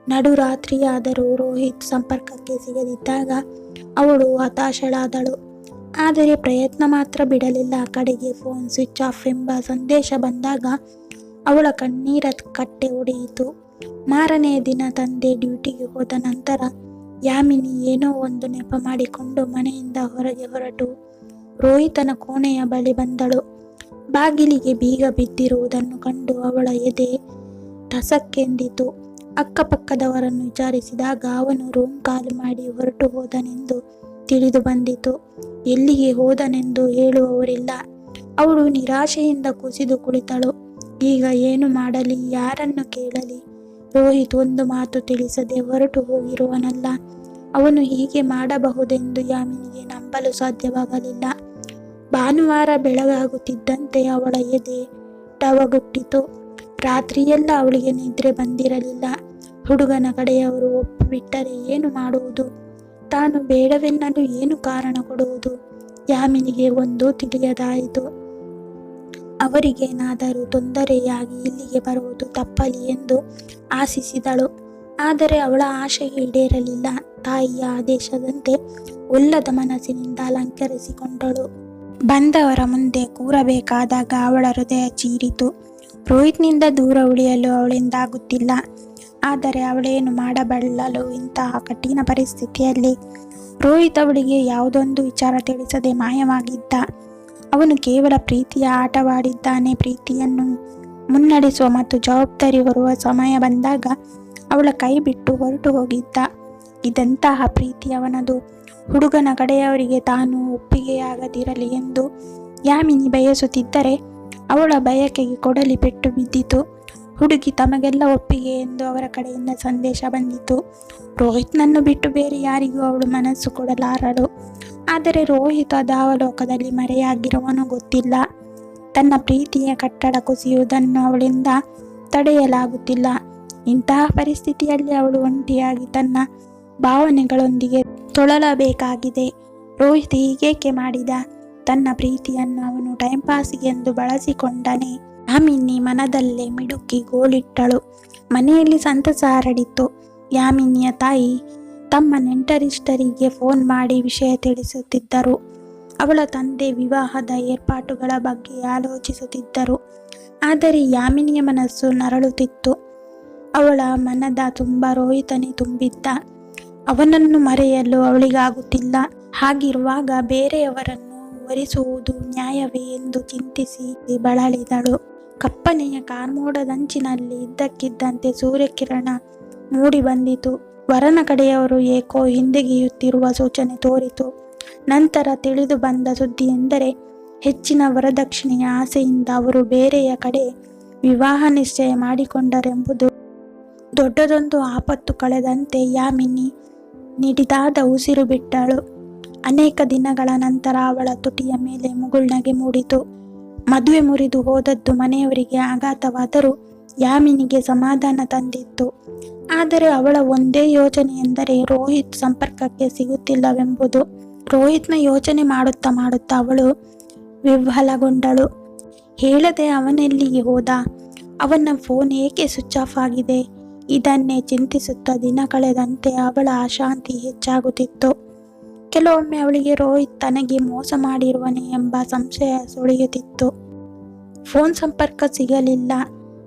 ನಡುರಾತ್ರಿಯಾದರೂ ರೋಹಿತ್ ಸಂಪರ್ಕಕ್ಕೆ ಸಿಗದಿದ್ದಾಗ ಅವಳು ಹತಾಶಳಾದಳು. ಆದರೆ ಪ್ರಯತ್ನ ಮಾತ್ರ ಬಿಡಲಿಲ್ಲ. ಕಡೆಗೆ ಫೋನ್ ಸ್ವಿಚ್ ಆಫ್ ಎಂಬ ಸಂದೇಶ ಬಂದಾಗ ಅವಳ ಕಣ್ಣೀರ ಕಟ್ಟೆ ಒಡೆಯಿತು. ಮಾರನೆಯ ದಿನ ತಂದೆ ಡ್ಯೂಟಿಗೆ ಹೋದ ನಂತರ ಯಾಮಿನಿ ಏನೋ ಒಂದು ನೆಪ ಮಾಡಿಕೊಂಡು ಮನೆಯಿಂದ ಹೊರಗೆ ಹೊರಟು ರೋಹಿತನ ಕೋಣೆಯ ಬಳಿ ಬಂದಳು. ಬಾಗಿಲಿಗೆ ಬೀಗ ಬಿದ್ದಿರುವುದನ್ನು ಕಂಡು ಅವಳ ಎದೆ ಟಸಕ್ಕೆಂದಿತು. ಅಕ್ಕಪಕ್ಕದವರನ್ನು ವಿಚಾರಿಸಿದಾಗ ಅವನು ರೂಮ್ ಖಾಲಿ ಮಾಡಿ ಹೊರಟು ಹೋದನೆಂದು ತಿಳಿದು ಬಂದಿತು. ಎಲ್ಲಿಗೆ ಹೋದನೆಂದು ಹೇಳುವವರಿಲ್ಲ. ಅವಳು ನಿರಾಶೆಯಿಂದ ಕುಸಿದು ಕುಳಿತಳು. ಈಗ ಏನು ಮಾಡಲಿ, ಯಾರನ್ನು ಕೇಳಲಿ? ರೋಹಿತ್ ಒಂದು ಮಾತು ತಿಳಿಸದೆ ಹೊರಟು ಹೋಗಿರುವನಲ್ಲ. ಅವನು ಹೀಗೆ ಮಾಡಬಹುದೆಂದು ಯಾಮಿನಿಗೆ ನಂಬಲು ಸಾಧ್ಯವಾಗಲಿಲ್ಲ. ಭಾನುವಾರ ಬೆಳಗಾಗುತ್ತಿದ್ದಂತೆ ಅವಳ ಎದೆ ಟವಗುಟ್ಟಿತು. ರಾತ್ರಿಯೆಲ್ಲ ಅವಳಿಗೆ ನಿದ್ರೆ ಬಂದಿರಲಿಲ್ಲ. ಹುಡುಗನ ಕಡೆಯವರು ಒಪ್ಪಿಬಿಟ್ಟರೆ ಏನು ಮಾಡುವುದು? ತಾನು ಬೇಡವೆನ್ನಲು ಏನು ಕಾರಣ ಕೊಡುವುದು? ಯಾಮಿನಿಗೆ ಒಂದು ತಿಳಿಯದಾಯಿತು. ಅವರಿಗೇನಾದರೂ ತೊಂದರೆಯಾಗಿ ಇಲ್ಲಿಗೆ ಬರುವುದು ತಪ್ಪಲಿ ಎಂದು ಆಶಿಸಿದಳು. ಆದರೆ ಅವಳ ಆಶೆ ಈಡೇರಲಿಲ್ಲ. ತಾಯಿಯ ಆದೇಶದಂತೆ ಉಲ್ಲದ ಮನಸ್ಸಿನಿಂದ ಅಲಂಕರಿಸಿಕೊಂಡಳು. ಬಂದವರ ಮುಂದೆ ಕೂರಬೇಕಾದಾಗ ಅವಳ ಹೃದಯ ಚೀರಿತು. ರೋಹಿತ್ನಿಂದ ದೂರ ಉಳಿಯಲು ಅವಳಿಂದಾಗುತ್ತಿಲ್ಲ. ಆದರೆ ಅವಳೇನು ಮಾಡಬಲ್ಲಳು ಇಂತಹ ಕಠಿಣ ಪರಿಸ್ಥಿತಿಯಲ್ಲಿ? ರೋಹಿತ್ ಅವಳಿಗೆ ಯಾವುದೊಂದು ವಿಚಾರ ತಿಳಿಸದೆ ಮಾಯವಾಗಿದ್ದ. ಅವನು ಕೇವಲ ಪ್ರೀತಿಯ ಆಟವಾಡಿದ್ದಾನೆ. ಪ್ರೀತಿಯನ್ನು ಮುನ್ನಡೆಸುವ ಮತ್ತು ಜವಾಬ್ದಾರಿ ಹೊರುವ ಸಮಯ ಬಂದಾಗ ಅವಳ ಕೈ ಬಿಟ್ಟು ಹೊರಟು ಹೋಗಿದ್ದ. ಇದಂತಹ ಪ್ರೀತಿ ಅವನದು. ಹುಡುಗನ ಕಡೆಯವರಿಗೆ ತಾನು ಒಪ್ಪಿಗೆಯಾಗದಿರಲಿ ಎಂದು ಯಾಮಿನಿ ಬಯಸುತ್ತಿದ್ದರೆ ಅವಳ ಬಯಕೆಗೆ ಕೊಡಲಿ ಪೆಟ್ಟು ಬಿದ್ದಿತು. ಹುಡುಗಿ ತಮಗೆಲ್ಲ ಒಪ್ಪಿಗೆ ಎಂದು ಅವರ ಕಡೆಯಿಂದ ಸಂದೇಶ ಬಂದಿತು. ರೋಹಿತ್ನನ್ನು ಬಿಟ್ಟು ಬೇರೆ ಯಾರಿಗೂ ಅವಳು ಮನಸ್ಸು ಕೊಡಲಾರಳು. ಆದರೆ ರೋಹಿತ್ ಅದಾವಲೋಕದಲ್ಲಿ ಮರೆಯಾಗಿರುವನು ಗೊತ್ತಿಲ್ಲ. ತನ್ನ ಪ್ರೀತಿಯ ಕಟ್ಟಡ ಕುಸಿಯುವುದನ್ನು ಅವಳಿಂದ ತಡೆಯಲಾಗುತ್ತಿಲ್ಲ. ಇಂತಹ ಪರಿಸ್ಥಿತಿಯಲ್ಲಿ ಅವಳು ಒಂಟಿಯಾಗಿ ತನ್ನ ಭಾವನೆಗಳೊಂದಿಗೆ ತೊಳಲಬೇಕಾಗಿದೆ. ರೋಹಿತ್ ಹೀಗೇಕೆ ಮಾಡಿದ? ತನ್ನ ಪ್ರೀತಿಯನ್ನು ಅವನು ಟೈಂಪಾಸಿಗೆ ಎಂದು ಬಳಸಿಕೊಂಡನೇ? ಯಾಮಿನಿ ಮನದಲ್ಲೇ ಮಿಡುಕಿ ಗೋಳಿಟ್ಟಳು. ಮನೆಯಲ್ಲಿ ಸಂತಸ ಹರಡಿತು. ಯಾಮಿನಿಯ ತಾಯಿ ತಮ್ಮ ನೆಂಟರಿಷ್ಟರಿಗೆ ಫೋನ್ ಮಾಡಿ ವಿಷಯ ತಿಳಿಸುತ್ತಿದ್ದರು. ಅವಳ ತಂದೆ ವಿವಾಹದ ಏರ್ಪಾಟುಗಳ ಬಗ್ಗೆ ಆಲೋಚಿಸುತ್ತಿದ್ದರು. ಆದರೆ ಯಾಮಿನಿಯ ಮನಸ್ಸು ನರಳುತ್ತಿತ್ತು. ಅವಳ ಮನದ ತುಂಬ ರೋಹಿತನೇ ತುಂಬಿದ್ದ. ಅವನನ್ನು ಮರೆಯಲು ಅವಳಿಗಾಗುತ್ತಿಲ್ಲ. ಹಾಗಿರುವಾಗ ಬೇರೆಯವರನ್ನು ವರಿಸುವುದು ನ್ಯಾಯವೇ ಎಂದು ಚಿಂತಿಸಿ ಬಳಲಿದಳು. ಕಪ್ಪನೆಯ ಕಾರ್ಮೋಡದಂಚಿನಲ್ಲಿ ಇದ್ದಕ್ಕಿದ್ದಂತೆ ಸೂರ್ಯಕಿರಣ ಮೂಡಿ ಬಂದಿತು. ವರನ ಕಡೆಯವರು ಏಕೋ ಹಿಂದೆಗೆಯುತ್ತಿರುವ ಸೂಚನೆ ತೋರಿತು. ನಂತರ ತಿಳಿದು ಬಂದ ಸುದ್ದಿ ಎಂದರೆ ಹೆಚ್ಚಿನ ವರದಕ್ಷಿಣೆಯ ಆಸೆಯಿಂದ ಅವರು ಬೇರೆಯ ಕಡೆ ವಿವಾಹ ನಿಶ್ಚಯ ಮಾಡಿಕೊಂಡರೆಂಬುದು. ದೊಡ್ಡದೊಂದು ಆಪತ್ತು ಕಳೆದಂತೆ ಯಾಮಿನಿ ನಿಡಿದಾದ ಉಸಿರು ಬಿಟ್ಟಳು. ಅನೇಕ ದಿನಗಳ ನಂತರ ಅವಳ ತುಟಿಯ ಮೇಲೆ ಮುಗುಳ್ನಗೆ ಮೂಡಿತು. ಮದುವೆ ಮುರಿದು ಹೋದದ್ದು ಮನೆಯವರಿಗೆ ಆಘಾತವಾದರೂ ಯಾಮಿನಿಗೆ ಸಮಾಧಾನ ತಂದಿತ್ತು. ಆದರೆ ಅವಳ ಒಂದೇ ಯೋಚನೆ ಎಂದರೆ ರೋಹಿತ್ ಸಂಪರ್ಕಕ್ಕೆ ಸಿಗುತ್ತಿಲ್ಲವೆಂಬುದು. ರೋಹಿತ್ನ ಯೋಚನೆ ಮಾಡುತ್ತಾ ಮಾಡುತ್ತಾ ಅವಳು ವಿಹ್ವಲಗೊಂಡಳು. ಹೇಳದೆ ಅವನೆಲ್ಲಿಗೆ ಹೋದ? ಅವನ ಫೋನ್ ಏಕೆ ಸ್ವಿಚ್ ಆಫ್ ಆಗಿದೆ? ಇದನ್ನೇ ಚಿಂತಿಸುತ್ತಾ ದಿನ ಕಳೆದಂತೆ ಅವಳ ಅಶಾಂತಿ ಹೆಚ್ಚಾಗುತ್ತಿತ್ತು. ಕೆಲವೊಮ್ಮೆ ಅವಳಿಗೆ ರೋಹಿತ್ ತನಗೆ ಮೋಸ ಮಾಡಿರುವನೇ ಎಂಬ ಸಂಶಯ ಸುಳಿಯುತ್ತಿತ್ತು. ಫೋನ್ ಸಂಪರ್ಕ ಸಿಗಲಿಲ್ಲ.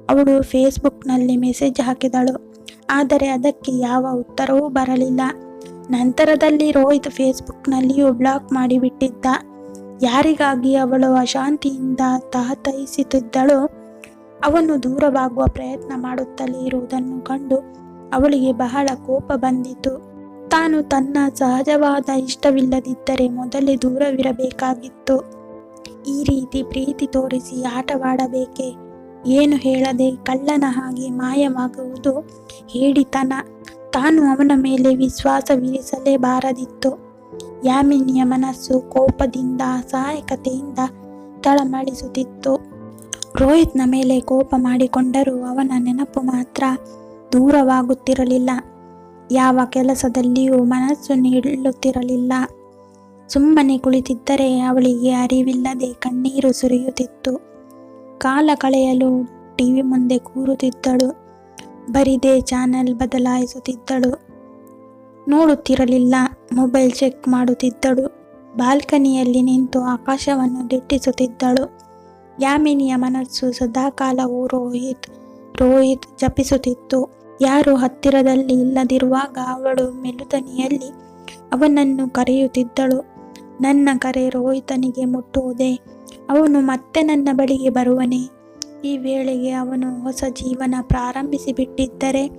ಅವಳು ಫೇಸ್ಬುಕ್ನಲ್ಲಿ ಮೆಸೇಜ್ ಹಾಕಿದಳು. ಆದರೆ ಅದಕ್ಕೆ ಯಾವ ಉತ್ತರವೂ ಬರಲಿಲ್ಲ. ನಂತರದಲ್ಲಿ ರೋಹಿತ್ ಫೇಸ್ಬುಕ್ನಲ್ಲಿಯೂ ಬ್ಲಾಕ್ ಮಾಡಿಬಿಟ್ಟಿದ್ದ. ಯಾರಿಗಾಗಿ ಅವಳು ಅಶಾಂತಿಯಿಂದ ತಹತಹಿಸುತ್ತಿದ್ದಳೋ ಅವನು ದೂರವಾಗುವ ಪ್ರಯತ್ನ ಮಾಡುತ್ತಲೇ ಇರುವುದನ್ನು ಕಂಡು ಅವಳಿಗೆ ಬಹಳ ಕೋಪ ಬಂದಿತು. ತಾನು ತನ್ನ ಸಹಜವಾದ ಇಷ್ಟವಿಲ್ಲದಿದ್ದರೆ ಮೊದಲೇ ದೂರವಿರಬೇಕಾಗಿತ್ತು. ಈ ರೀತಿ ಪ್ರೀತಿ ತೋರಿಸಿ ಆಟವಾಡಬೇಕೆ? ಏನು ಹೇಳದೆ ಕಳ್ಳನ ಹಾಗೆ ಮಾಯವಾಗುವುದು ಹೇಡಿತನ. ತಾನು ಅವನ ಮೇಲೆ ವಿಶ್ವಾಸವಿರಿಸಲೇಬಾರದಿತ್ತು. ಯಾಮಿನಿಯ ಮನಸ್ಸು ಕೋಪದಿಂದ ಅಸಹಾಯಕತೆಯಿಂದ ತಳಮಳಿಸುತ್ತಿತ್ತು. ರೋಹಿತ್ನ ಮೇಲೆ ಕೋಪ ಮಾಡಿಕೊಂಡರೂ ಅವನ ನೆನಪು ಮಾತ್ರ ದೂರವಾಗುತ್ತಿರಲಿಲ್ಲ. ಯಾವ ಕೆಲಸದಲ್ಲಿಯೂ ಮನಸ್ಸು ನಿಲ್ಲುತ್ತಿರಲಿಲ್ಲ. ಸುಮ್ಮನೆ ಕುಳಿತಿದ್ದರೆ ಅವಳಿಗೆ ಅರಿವಿಲ್ಲದೆ ಕಣ್ಣೀರು ಸುರಿಯುತ್ತಿತ್ತು. ಕಾಲ ಕಳೆಯಲು ಟಿವಿ ಮುಂದೆ ಕೂರುತ್ತಿದ್ದಳು. ಬರಿದೇ ಚಾನೆಲ್ ಬದಲಾಯಿಸುತ್ತಿದ್ದಳು. ನೋಡುತ್ತಿರಲಿಲ್ಲ, ಮೊಬೈಲ್ ಚೆಕ್ ಮಾಡುತ್ತಿದ್ದಳು. ಬಾಲ್ಕನಿಯಲ್ಲಿ ನಿಂತು ಆಕಾಶವನ್ನು ದಿಟ್ಟಿಸುತ್ತಿದ್ದಳು. ಯಾಮಿನಿಯ ಮನಸ್ಸು ಸದಾಕಾಲವೂ ರೋಹಿತ್ ರೋಹಿತ್ ಜಪಿಸುತ್ತಿತ್ತು. ಯಾರು ಹತ್ತಿರದಲ್ಲಿ ಇಲ್ಲದಿರುವಾಗ ಅವಳು ಮೆಲುದನಿಯಲ್ಲಿ ಅವನನ್ನು ಕರೆಯುತ್ತಿದ್ದಳು. ನನ್ನ ಕರೆ ರೋಹಿತನಿಗೆ ಮುಟ್ಟುವುದೇ? ಅವನು ಮತ್ತೆ ನನ್ನ ಬಳಿಗೆ ಬರುವನೇ? ಈ ವೇಳೆಗೆ ಅವನು ಹೊಸ ಜೀವನ ಪ್ರಾರಂಭಿಸಿಬಿಟ್ಟಿದ್ದರೆ?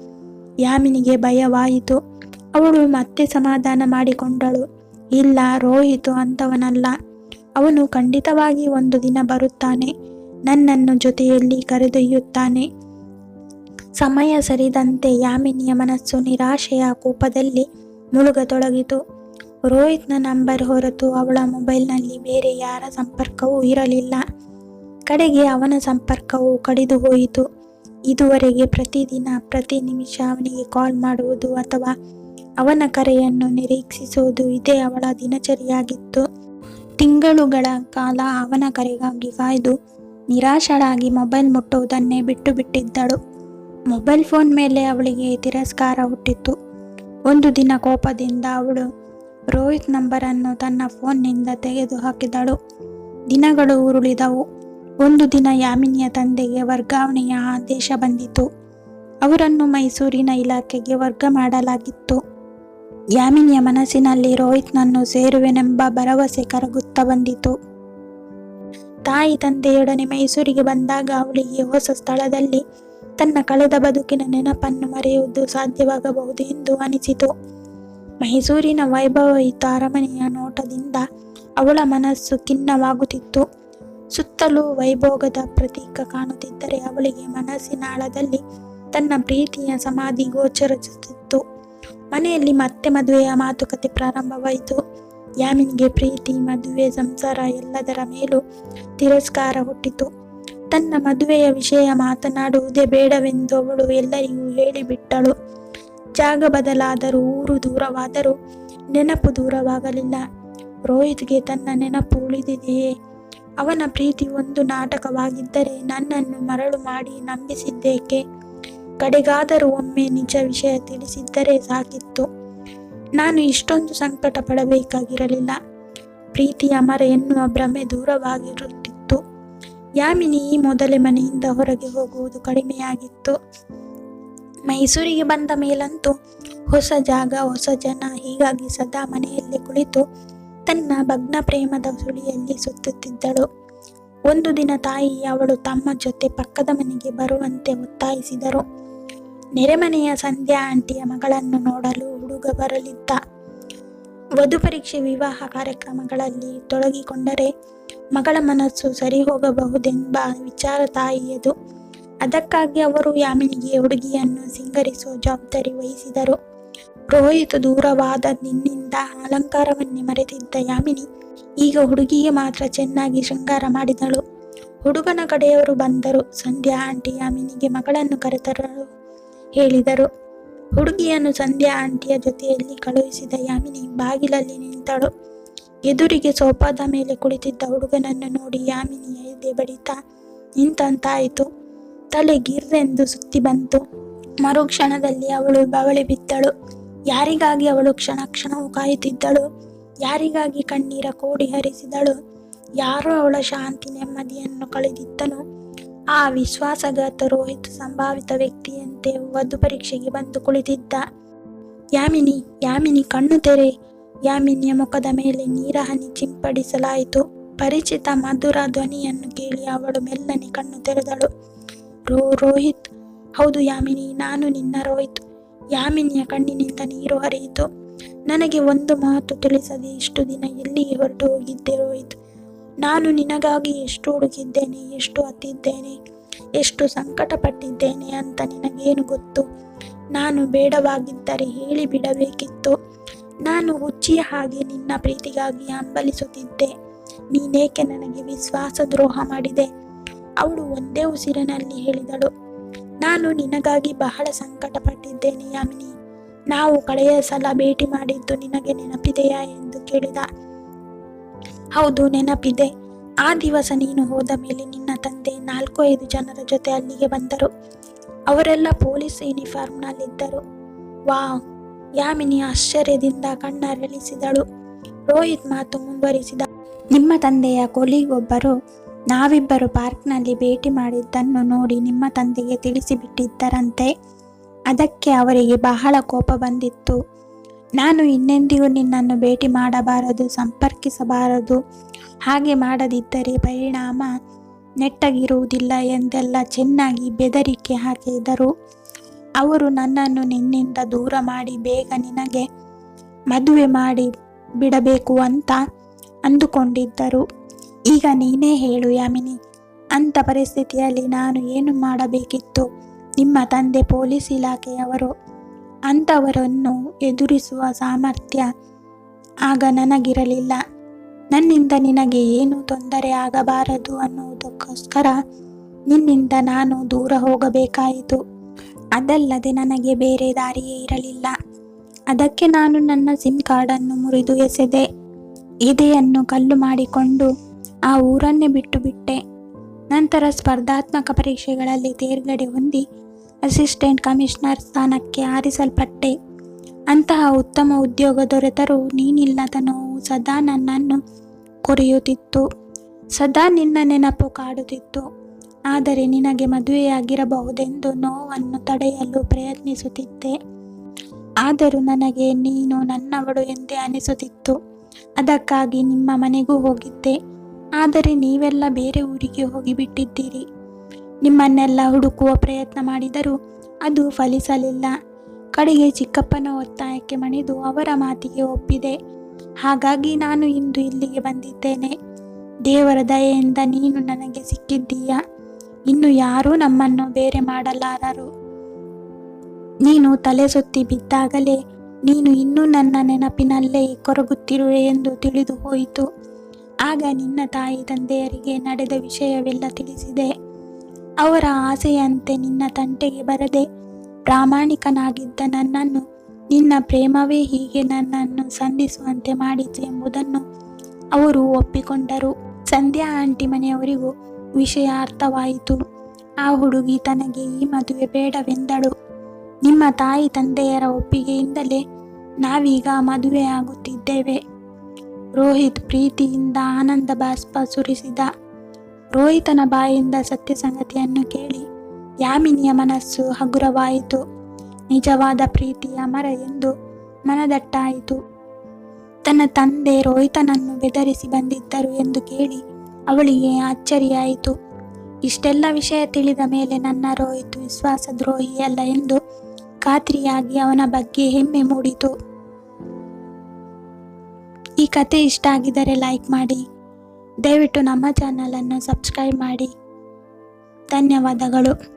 ಯಾಮಿನಿಗೆ ಭಯವಾಯಿತು. ಅವಳು ಮತ್ತೆ ಸಮಾಧಾನ ಮಾಡಿಕೊಂಡಳು. ಇಲ್ಲ, ರೋಹಿತ್ ಅಂಥವನಲ್ಲ. ಅವನು ಖಂಡಿತವಾಗಿ ಒಂದು ದಿನ ಬರುತ್ತಾನೆ. ನನ್ನನ್ನು ಜೊತೆಯಲ್ಲಿ ಕರೆದೊಯ್ಯುತ್ತಾನೆ. ಸಮಯ ಸರಿದಂತೆ ಯಾಮಿನಿಯ ಮನಸ್ಸು ನಿರಾಶೆಯ ಕೂಪದಲ್ಲಿ ಮುಳುಗತೊಡಗಿತು. ರೋಹಿತ್ನ ನಂಬರ್ ಹೊರತು ಅವಳ ಮೊಬೈಲ್ನಲ್ಲಿ ಬೇರೆ ಯಾರ ಸಂಪರ್ಕವೂ ಇರಲಿಲ್ಲ. ಕಡೆಗೆ ಅವನ ಸಂಪರ್ಕವೂ ಕಡಿದು ಹೋಯಿತು. ಇದುವರೆಗೆ ಪ್ರತಿದಿನ ಪ್ರತಿ ನಿಮಿಷ ಅವನಿಗೆ ಕಾಲ್ ಮಾಡುವುದು ಅಥವಾ ಅವನ ಕರೆಯನ್ನು ನಿರೀಕ್ಷಿಸುವುದು ಇದೇ ಅವಳ ದಿನಚರಿಯಾಗಿತ್ತು. ತಿಂಗಳುಗಳ ಕಾಲ ಅವನ ಕರೆಗಾಗಿ ಕಾಯ್ದು ನಿರಾಶಳಾಗಿ ಮೊಬೈಲ್ ಮುಟ್ಟುವುದನ್ನೇ ಬಿಟ್ಟು ಬಿಟ್ಟಿದ್ದಳು. ಮೊಬೈಲ್ ಫೋನ್ ಮೇಲೆ ಅವಳಿಗೆ ತಿರಸ್ಕಾರ ಹುಟ್ಟಿತು. ಒಂದು ದಿನ ಕೋಪದಿಂದ ಅವಳು ರೋಹಿತ್ ನಂಬರನ್ನು ತನ್ನ ಫೋನ್ನಿಂದ ತೆಗೆದು ಹಾಕಿದಳು. ದಿನಗಳು ಉರುಳಿದವು. ಒಂದು ದಿನ ಯಾಮಿನಿಯ ತಂದೆಗೆ ವರ್ಗಾವಣೆಯ ಆದೇಶ ಬಂದಿತು. ಅವರನ್ನು ಮೈಸೂರಿನ ಇಲಾಖೆಗೆ ವರ್ಗ ಮಾಡಲಾಗಿತ್ತು. ಯಾಮಿನಿಯ ಮನಸ್ಸಿನಲ್ಲಿ ರೋಹಿತ್ನನ್ನು ಸೇರುವೆನೆಂಬ ಭರವಸೆ ಕರಗುತ್ತಾ ಬಂದಿತು. ತಾಯಿ ತಂದೆಯೊಡನೆ ಮೈಸೂರಿಗೆ ಬಂದಾಗ ಅವಳಿಗೆ ಹೊಸ ಸ್ಥಳದಲ್ಲಿ ತನ್ನ ಕಳೆದ ಬದುಕಿನ ನೆನಪನ್ನು ಮರೆಯುವುದು ಸಾಧ್ಯವಾಗಬಹುದು ಎಂದು ಅನಿಸಿತು. ಮೈಸೂರಿನ ವೈಭವಯುತ ಅರಮನೆಯ ನೋಟದಿಂದ ಅವಳ ಮನಸ್ಸು ಖಿನ್ನವಾಗುತ್ತಿತ್ತು. ಸುತ್ತಲೂ ವೈಭೋಗದ ಪ್ರತೀಕ ಕಾಣುತ್ತಿದ್ದರೆ ಅವಳಿಗೆ ಮನಸ್ಸಿನ ಆಳದಲ್ಲಿ ತನ್ನ ಪ್ರೀತಿಯ ಸಮಾಧಿ ಗೋಚರಿಸುತ್ತಿತ್ತು. ಮನೆಯಲ್ಲಿ ಮತ್ತೆ ಮದುವೆಯ ಮಾತುಕತೆ ಪ್ರಾರಂಭವಾಯಿತು. ಯಾಮಿನಿಗೆ ಪ್ರೀತಿ, ಮದುವೆ, ಸಂಸಾರ ಎಲ್ಲದರ ಮೇಲೂ ತಿರಸ್ಕಾರ ಹುಟ್ಟಿತು. ತನ್ನ ಮದುವೆಯ ವಿಷಯ ಮಾತನಾಡುವುದೇ ಬೇಡವೆಂದು ಅವಳು ಎಲ್ಲರಿಗೂ ಹೇಳಿಬಿಟ್ಟಳು. ಜಾಗ ಬದಲಾದರೂ, ಊರು ದೂರವಾದರೂ ನೆನಪು ದೂರವಾಗಲಿಲ್ಲ. ರೋಹಿತ್ಗೆ ತನ್ನ ನೆನಪು ಉಳಿದಿದೆಯೇ? ಅವನ ಪ್ರೀತಿ ಒಂದು ನಾಟಕವಾಗಿದ್ದರೆ ನನ್ನನ್ನು ಮರಳು ಮಾಡಿ ನಂಬಿಸಿದ್ದೇಕೆ? ಕಡೆಗಾದರೂ ಒಮ್ಮೆ ನಿಜ ವಿಷಯ ತಿಳಿಸಿದ್ದರೆ ಸಾಕಿತ್ತು. ನಾನು ಇಷ್ಟೊಂದು ಸಂಕಟ ಪಡಬೇಕಾಗಿರಲಿಲ್ಲ. ಪ್ರೀತಿ ಅಮರ ಎನ್ನುವ ಭ್ರಮೆ ದೂರವಾಗಿರುತ್ತಿತ್ತು. ಯಾಮಿನಿ ಈ ಮೊದಲೇ ಮನೆಯಿಂದ ಹೊರಗೆ ಹೋಗುವುದು ಕಡಿಮೆಯಾಗಿತ್ತು. ಮೈಸೂರಿಗೆ ಬಂದ ಮೇಲಂತೂ ಹೊಸ ಜಾಗ, ಹೊಸ ಜನ, ಹೀಗಾಗಿ ಸದಾ ಮನೆಯಲ್ಲೇ ಕುಳಿತು ತನ್ನ ಭಗ್ನ ಪ್ರೇಮದ ಸುಳಿಯಲ್ಲಿ ಸುತ್ತುತ್ತಿದ್ದಳು. ಒಂದು ದಿನ ತಾಯಿ ಅವಳು ತಮ್ಮ ಜೊತೆ ಪಕ್ಕದ ಮನೆಗೆ ಬರುವಂತೆ ಒತ್ತಾಯಿಸಿದರು. ನೆರೆಮನೆಯ ಸಂಧ್ಯಾ ಆಂಟಿಯ ಮಗಳನ್ನು ನೋಡಲು ಹುಡುಗ ಬರಲಿದ್ದ. ವಧು ಪರೀಕ್ಷೆ, ವಿವಾಹ ಕಾರ್ಯಕ್ರಮಗಳಲ್ಲಿ ತೊಡಗಿಕೊಂಡರೆ ಮಗಳ ಮನಸ್ಸು ಸರಿ ಹೋಗಬಹುದೆಂಬ ವಿಚಾರ ತಾಯಿಯದು. ಅದಕ್ಕಾಗಿ ಅವರು ಯಾಮಿನಿಗೆ ಹುಡುಗಿಯನ್ನು ಸಿಂಗರಿಸುವ ಜವಾಬ್ದಾರಿ ವಹಿಸಿದರು. ರೋಹಿತ್ ದೂರವಾದ ನಿನ್ನಿಂದ ಅಲಂಕಾರವನ್ನೇ ಮರೆತಿದ್ದ ಯಾಮಿನಿ ಈಗ ಹುಡುಗಿಗೆ ಮಾತ್ರ ಚೆನ್ನಾಗಿ ಶೃಂಗಾರ ಮಾಡಿದಳು. ಹುಡುಗನ ಕಡೆಯವರು ಬಂದರು. ಸಂಧ್ಯಾ ಆಂಟಿ ಯಾಮಿನಿಗೆ ಮಗಳನ್ನು ಕರೆತರಲು ಹೇಳಿದರು. ಹುಡುಗಿಯನ್ನು ಸಂಧ್ಯಾ ಆಂಟಿಯ ಜೊತೆಯಲ್ಲಿ ಕಳುಹಿಸಿದ ಯಾಮಿನಿ ಬಾಗಿಲಲ್ಲಿ ನಿಂತಳು. ಎದುರಿಗೆ ಸೋಫಾದ ಮೇಲೆ ಕುಳಿತಿದ್ದ ಹುಡುಗನನ್ನು ನೋಡಿ ಯಾಮಿನಿಯ ಎದೆ ಬಡಿತ ನಿಂತಂತಾಯಿತು. ತಲೆ ಗಿರ್ರೆಂದು ಸುತ್ತಿ ಬಂತು. ಮರುಕ್ಷಣದಲ್ಲಿ ಅವಳು ಬವಳಿ ಬಿದ್ದಳು. ಯಾರಿಗಾಗಿ ಅವಳು ಕ್ಷಣ ಕ್ಷಣವೂ ಕಾಯುತ್ತಿದ್ದಳು? ಯಾರಿಗಾಗಿ ಕಣ್ಣೀರ ಕೋಡಿ ಹರಿಸಿದಳು? ಯಾರೋ ಅವಳ ಶಾಂತಿ ನೆಮ್ಮದಿಯನ್ನು ಕಳೆದಿದ್ದನು. ಆ ವಿಶ್ವಾಸಘಾತ ರೋಹಿತ್ ಸಂಭಾವಿತ ವ್ಯಕ್ತಿಯಂತೆ ವಧು ಪರೀಕ್ಷೆಗೆ ಬಂದು ಕುಳಿತಿದ್ದ. ಯಾಮಿನಿ, ಯಾಮಿನಿ, ಕಣ್ಣು ತೆರೆ. ಯಾಮಿನಿಯ ಮುಖದ ಮೇಲೆ ನೀರ ಹನಿ ಚಿಂಪಡಿಸಲಾಯಿತು. ಪರಿಚಿತ ಮಧುರ ಧ್ವನಿಯನ್ನು ಕೇಳಿ ಅವಳು ಮೆಲ್ಲನೆ ಕಣ್ಣು ತೆರೆದಳು. ರೋಹಿತ್? ಹೌದು ಯಾಮಿನಿ, ನಾನು ನಿನ್ನ ರೋಹಿತ್. ಯಾಮಿನಿಯ ಕಣ್ಣಿನಿಂದ ನೀರು ಹರಿಯಿತು. ನನಗೆ ಒಂದು ಮಾತು ತಿಳಿಸದೆ ಇಷ್ಟು ದಿನ ಎಲ್ಲಿಗೆ ಹೊರಟು ಹೋಗಿದ್ದೆ ರೋಹಿತ್? ನಾನು ನಿನಗಾಗಿ ಎಷ್ಟು ಹುಡುಕಿದ್ದೇನೆ, ಎಷ್ಟು ಹತ್ತಿದ್ದೇನೆ, ಎಷ್ಟು ಸಂಕಟ ಪಟ್ಟಿದ್ದೇನೆ ಅಂತ ನಿನಗೇನು ಗೊತ್ತು? ನಾನು ಬೇಡವಾಗಿದ್ದರೆ ಹೇಳಿ ಬಿಡಬೇಕಿತ್ತು. ನಾನು ಹುಚ್ಚಿಯ ಹಾಗೆ ನಿನ್ನ ಪ್ರೀತಿಗಾಗಿ ಹಂಬಲಿಸುತ್ತಿದ್ದೆ. ನೀನೇಕೆ ನನಗೆ ವಿಶ್ವಾಸ ದ್ರೋಹ ಮಾಡಿದೆ? ಅವಳು ಒಂದೇ ಉಸಿರಿನಲ್ಲಿ ಹೇಳಿದಳು. ನಾನು ನಿನಗಾಗಿ ಬಹಳ ಸಂಕಟ ಪಟ್ಟಿದ್ದೇನೆ ಯಾಮಿನಿ. ನಾವು ಕಳೆಯ ಸಲ ಭೇಟಿ ಮಾಡಿದ್ದು ನಿನಗೆ ನೆನಪಿದೆಯಾ ಎಂದು ಕೇಳಿದ. ಹೌದು, ನೆನಪಿದೆ. ಆ ದಿವಸ ನೀನು ಹೋದ ಮೇಲೆ ನಿನ್ನ ತಂದೆ 4-5 ಜನರ ಜೊತೆ ಅಲ್ಲಿಗೆ ಬಂದರು. ಅವರೆಲ್ಲ ಪೊಲೀಸ್ ಯೂನಿಫಾರ್ಮ್ನಲ್ಲಿದ್ದರು. ವಾವ್! ಯಾಮಿನಿ ಆಶ್ಚರ್ಯದಿಂದ ಕಣ್ಣರಳಿಸಿದಳು. ರೋಹಿತ್ ಮಾತು ಮುಂದುವರಿಸಿದ. ನಿಮ್ಮ ತಂದೆಯ ಕೊಲೀಗೊಬ್ಬರು ನಾವಿಬ್ಬರು ಪಾರ್ಕ್ನಲ್ಲಿ ಭೇಟಿ ಮಾಡಿದ್ದನ್ನು ನೋಡಿ ನಿಮ್ಮ ತಂದೆಗೆ ತಿಳಿಸಿಬಿಟ್ಟಿದ್ದರಂತೆ. ಅದಕ್ಕೆ ಅವರಿಗೆ ಬಹಳ ಕೋಪ ಬಂದಿತ್ತು. ನಾನು ಇನ್ನೆಂದಿಗೂ ನಿನ್ನನ್ನು ಭೇಟಿ ಮಾಡಬಾರದು, ಸಂಪರ್ಕಿಸಬಾರದು, ಹಾಗೆ ಮಾಡದಿದ್ದರೆ ಪರಿಣಾಮ ನೆಟ್ಟಗಿರುವುದಿಲ್ಲ ಎಂದೆಲ್ಲ ಚೆನ್ನಾಗಿ ಬೆದರಿಕೆ ಹಾಕಿದರು. ಅವರು ನನ್ನನ್ನು ನಿನ್ನಿಂದ ದೂರ ಮಾಡಿ ಬೇಗ ನಿನಗೆ ಮದುವೆ ಮಾಡಿ ಬಿಡಬೇಕು ಅಂತ ಅಂದುಕೊಂಡಿದ್ದರು. ಈಗ ನೀನೇ ಹೇಳು ಯಾಮಿನಿ, ಅಂಥ ಪರಿಸ್ಥಿತಿಯಲ್ಲಿ ನಾನು ಏನು ಮಾಡಬೇಕಿತ್ತು? ನಿಮ್ಮ ತಂದೆ ಪೊಲೀಸ್ ಇಲಾಖೆಯವರು. ಅಂಥವರನ್ನು ಎದುರಿಸುವ ಸಾಮರ್ಥ್ಯ ಆಗ ನನಗಿರಲಿಲ್ಲ. ನನ್ನಿಂದ ನಿನಗೆ ಏನೂ ತೊಂದರೆ ಆಗಬಾರದು ಅನ್ನುವುದಕ್ಕೋಸ್ಕರ ನಿನ್ನಿಂದ ನಾನು ದೂರ ಹೋಗಬೇಕಾಯಿತು. ಅದಲ್ಲದೆ ನನಗೆ ಬೇರೆ ದಾರಿಯೇ ಇರಲಿಲ್ಲ. ಅದಕ್ಕೆ ನಾನು ನನ್ನ ಸಿಮ್ ಕಾರ್ಡನ್ನು ಮುರಿದು ಎಸೆದೆ. ಎದೆಯನ್ನು ಕಲ್ಲು ಮಾಡಿಕೊಂಡು ಆ ಊರನ್ನೇ ಬಿಟ್ಟು ಬಿಟ್ಟೆ. ನಂತರ ಸ್ಪರ್ಧಾತ್ಮಕ ಪರೀಕ್ಷೆಗಳಲ್ಲಿ ತೇರ್ಗಡೆ ಹೊಂದಿ ಅಸಿಸ್ಟೆಂಟ್ ಕಮಿಷನರ್ ಸ್ಥಾನಕ್ಕೆ ಆರಿಸಲ್ಪಟ್ಟೆ. ಅಂತಹ ಉತ್ತಮ ಉದ್ಯೋಗ ದೊರೆತರೂ ನೀನಿಲ್ಲದ ನೋವು ಸದಾ ನನ್ನನ್ನು ಕೊರೆಯುತ್ತಿತ್ತು. ಸದಾ ನಿನ್ನ ನೆನಪು ಕಾಡುತ್ತಿತ್ತು. ಆದರೆ ನಿನಗೆ ಮದುವೆಯಾಗಿರಬಹುದೆಂದು ನೋವನ್ನು ತಡೆಯಲು ಪ್ರಯತ್ನಿಸುತ್ತಿದ್ದೆ. ಆದರೂ ನನಗೆ ನೀನು ನನ್ನವಳು ಎಂದೇ ಅನಿಸುತ್ತಿತ್ತು. ಅದಕ್ಕಾಗಿ ನಿಮ್ಮ ಮನೆಗೂ ಹೋಗಿದ್ದೆ. ಆದರೆ ನೀವೆಲ್ಲ ಬೇರೆ ಊರಿಗೆ ಹೋಗಿಬಿಟ್ಟಿದ್ದೀರಿ. ನಿಮ್ಮನ್ನೆಲ್ಲ ಹುಡುಕುವ ಪ್ರಯತ್ನ ಮಾಡಿದರೂ ಅದು ಫಲಿಸಲಿಲ್ಲ. ಕಡೆಗೆ ಚಿಕ್ಕಪ್ಪನ ಒತ್ತಾಯಕ್ಕೆ ಮಣಿದು ಅವರ ಮಾತಿಗೆ ಒಪ್ಪಿದೆ. ಹಾಗಾಗಿ ನಾನು ಇಂದು ಇಲ್ಲಿಗೆ ಬಂದಿದ್ದೇನೆ. ದೇವರ ದಯೆಯಿಂದ ನೀನು ನನಗೆ ಸಿಕ್ಕಿದ್ದೀಯ. ಇನ್ನು ಯಾರೂ ನಮ್ಮನ್ನು ಬೇರೆ ಮಾಡಲಾರರು. ನೀನು ತಲೆ ಸುತ್ತಿ ಬಿದ್ದಾಗಲೇ ನೀನು ಇನ್ನೂ ನನ್ನ ನೆನಪಿನಲ್ಲೇ ಕೊರಗುತ್ತಿರುವೆ ಎಂದು ತಿಳಿದು ಹೋಯಿತು. ಆಗ ನಿನ್ನ ತಾಯಿ ತಂದೆಯರಿಗೆ ನಡೆದ ವಿಷಯವೆಲ್ಲ ತಿಳಿಸಿದೆ. ಅವರ ಆಸೆಯಂತೆ ನಿನ್ನ ತಂಟೆಗೆ ಬರದೆ ಪ್ರಾಮಾಣಿಕನಾಗಿದ್ದ ನನ್ನನ್ನು ನಿನ್ನ ಪ್ರೇಮವೇ ಹೀಗೆ ನನ್ನನ್ನು ಸಂಧಿಸುವಂತೆ ಮಾಡಿತು ಎಂಬುದನ್ನು ಅವರು ಒಪ್ಪಿಕೊಂಡರು. ಸಂಧ್ಯಾ ಆಂಟಿ ಮನೆಯವರಿಗೂ ವಿಷಯ ಅರ್ಥವಾಯಿತು. ಆ ಹುಡುಗಿ ತನಗೆ ಈ ಮದುವೆ ಬೇಡವೆಂದಳು. ನಿಮ್ಮ ತಾಯಿ ತಂದೆಯರ ಒಪ್ಪಿಗೆಯಿಂದಲೇ ನಾವೀಗ ಮದುವೆ ಆಗುತ್ತಿದ್ದೇವೆ. ರೋಹಿತ್ ಪ್ರೀತಿಯಿಂದ ಆನಂದ ಬಾಷ್ಪ ಸುರಿಸಿದ. ರೋಹಿತನ ಬಾಯಿಂದ ಸತ್ಯ ಸಂಗತಿಯನ್ನು ಕೇಳಿ ಯಾಮಿನಿಯ ಮನಸ್ಸು ಹಗುರವಾಯಿತು. ನಿಜವಾದ ಪ್ರೀತಿ ಅಮರ ಎಂದು ಮನದಟ್ಟಾಯಿತು. ತನ್ನ ತಂದೆ ರೋಹಿತನನ್ನು ಬೆದರಿಸಿ ಬಂದಿದ್ದರು ಎಂದು ಕೇಳಿ ಅವಳಿಗೆ ಅಚ್ಚರಿಯಾಯಿತು. ಇಷ್ಟೆಲ್ಲ ವಿಷಯ ತಿಳಿದ ಮೇಲೆ ನನ್ನ ರೋಹಿತ್ ವಿಶ್ವಾಸದ್ರೋಹಿಯಲ್ಲ ಎಂದು ಖಾತ್ರಿಯಾಗಿ ಅವನ ಬಗ್ಗೆ ಹೆಮ್ಮೆ ಮೂಡಿತು. ಈ ಕತೆ ಇಷ್ಟ ಆಗಿದ್ದರೆ ಲೈಕ್ ಮಾಡಿ. ದಯವಿಟ್ಟು ನಮ್ಮ ಚಾನಲನ್ನು ಸಬ್ಸ್ಕ್ರೈಬ್ ಮಾಡಿ. ಧನ್ಯವಾದಗಳು.